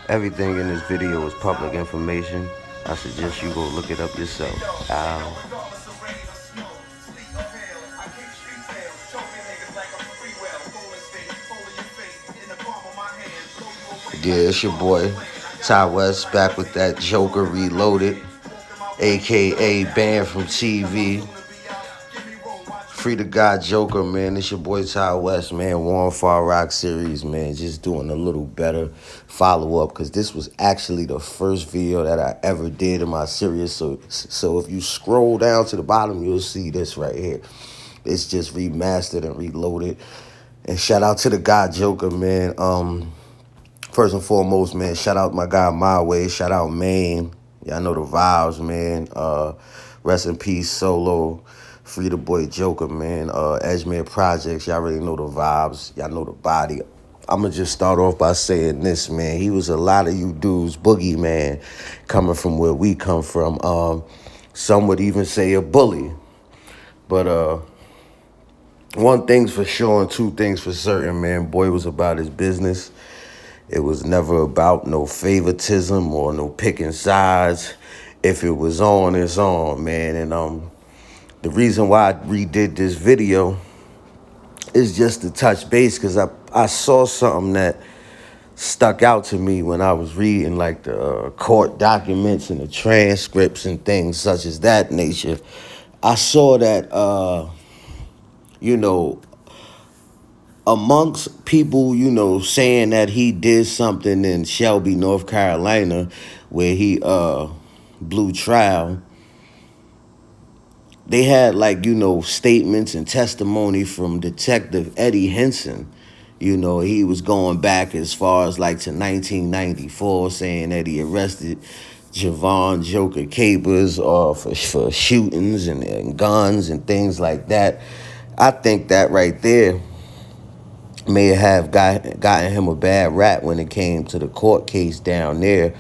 Everything in this video is public information. I suggest you go look it up yourself. Yeah, it's your boy, Ty West, back with that Joker Reloaded, aka banned from TV. Free the God Joker, man. It's your boy Ty West, man. Warren Far Rock series, man. Just doing a little better follow up because this was actually the first video that I ever did in my series. So if you scroll down to the bottom, you'll see this right here. It's just remastered and reloaded. And shout out to the God Joker, man. First and foremost, man, shout out my guy My Way. Shout out Maine. Y'all know the vibes, man. Rest in peace, Solo. Free the boy Joker, man. Edgemere Projects, y'all already know the vibes. Y'all know the body. I'm going to just start off by saying this, man. He was a lot of you dudes, boogie, man, coming from where we come from. Some would even say a bully. But one thing's for sure and two things for certain, man. Boy was about his business. It was never about no favoritism or no picking sides. If it was on, it's on, man. And the reason why I redid this video is just to touch base because I saw something that stuck out to me when I was reading like the court documents and the transcripts and things such as that nature. I saw that, amongst people, saying that he did something in Shelby, North Carolina, where he blew trial, they had statements and testimony from Detective Eddie Henson. He was going back as far as to 1994, saying that he arrested Javon Joker Capers for shootings and guns and things like that. I think that right there may have gotten him a bad rap when it came to the court case down there.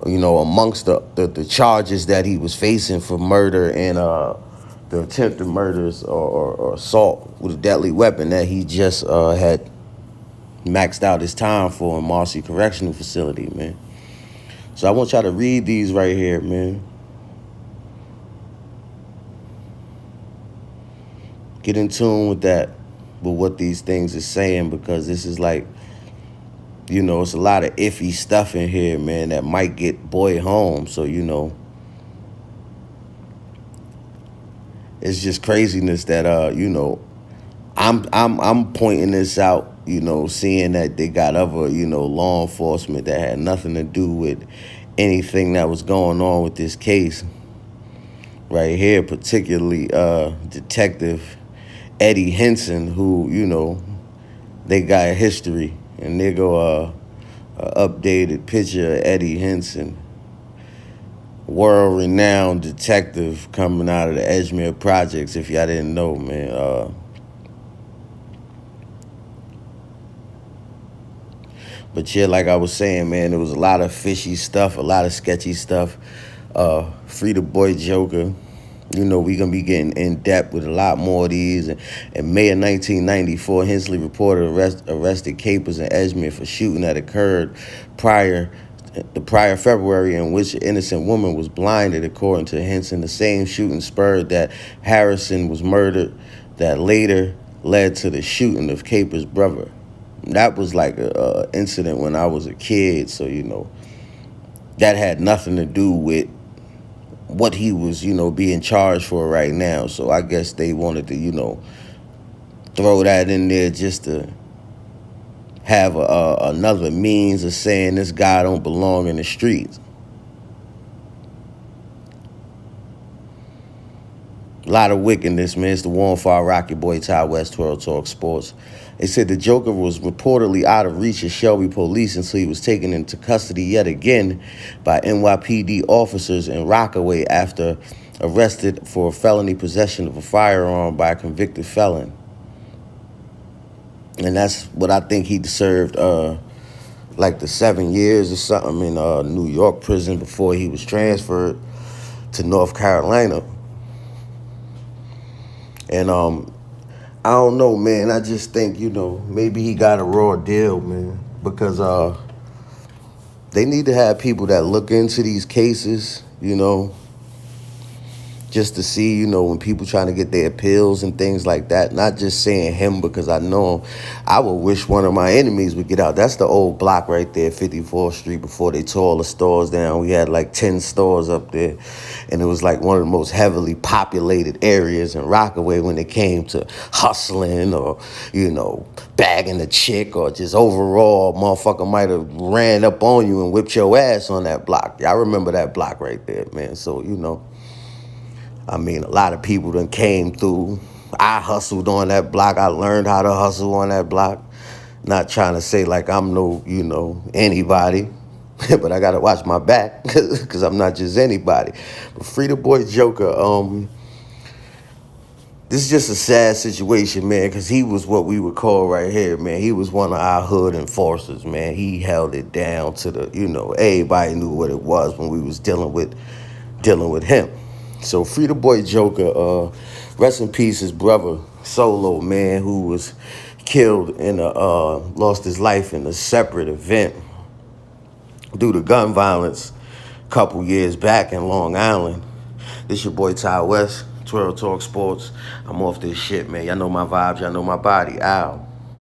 Amongst the charges that he was facing for murder and the attempted murders or assault with a deadly weapon that he just had maxed out his time for in Marcy Correctional Facility, man. So I want y'all to read these right here, man. Get in tune with that, with what these things are saying, because this is it's a lot of iffy stuff in here, man, that might get boy home. So, it's just craziness that, I'm pointing this out, seeing that they got other, law enforcement that had nothing to do with anything that was going on with this case right here, particularly Detective Eddie Henson, who, they got a history. And they go a updated picture of Eddie Henson, world-renowned detective coming out of the Edgemere Projects, if y'all didn't know, man. But yeah, like I was saying, man, there was a lot of fishy stuff, a lot of sketchy stuff. Free the boy Joker. We going to be getting in depth with a lot more of these. In May of 1994, Hensley reported arrested Capers in Edgemere for shooting that occurred the prior February, in which an innocent woman was blinded. According to Henson, the same shooting spurred that Harrison was murdered that later led to the shooting of Capers' brother. That was like a incident when I was a kid, so, that had nothing to do with what he was, being charged for right now. So I guess they wanted to, throw that in there just to have another means of saying this guy don't belong in the streets. A lot of wickedness, man. It's the Warren Far Rocky boy, Ty West, 12 Talk Sports. They said the Joker was reportedly out of reach of Shelby police until he was taken into custody yet again by NYPD officers in Rockaway after arrested for felony possession of a firearm by a convicted felon. And that's what I think he served, the 7 years or something in New York prison before he was transferred to North Carolina. And I don't know, man. I just think, maybe he got a raw deal, man, because They need to have people that look into these cases, you know, just to see, you know, when people trying to get their appeals and things like that. Not just saying him because I know him. I would wish one of my enemies would get out. That's the old block right there, 54th Street, before they tore all the stores down. We had like 10 stores up there, and it was like one of the most heavily populated areas in Rockaway when it came to hustling or, you know, bagging a chick, or just overall motherfucker might have ran up on you and whipped your ass on that block. I remember that block right there, man. So, you know, I mean, a lot of people done came through. I hustled on that block. I learned how to hustle on that block. Not trying to say like I'm no, you know, anybody, but I gotta watch my back because I'm not just anybody. But Free the Boy Joker, this is just a sad situation, man, because he was what we would call right here, man. He was one of our hood enforcers, man. He held it down to the, you know, everybody knew what it was when we was dealing with him. So Free the Boy Joker, rest in peace, his brother Solo, man, who was killed in lost his life in a separate event due to gun violence a couple years back in Long Island. This your boy Ty West, Twirl Talk Sports. I'm off this shit, man. Y'all know my vibes, y'all know my body. Ow.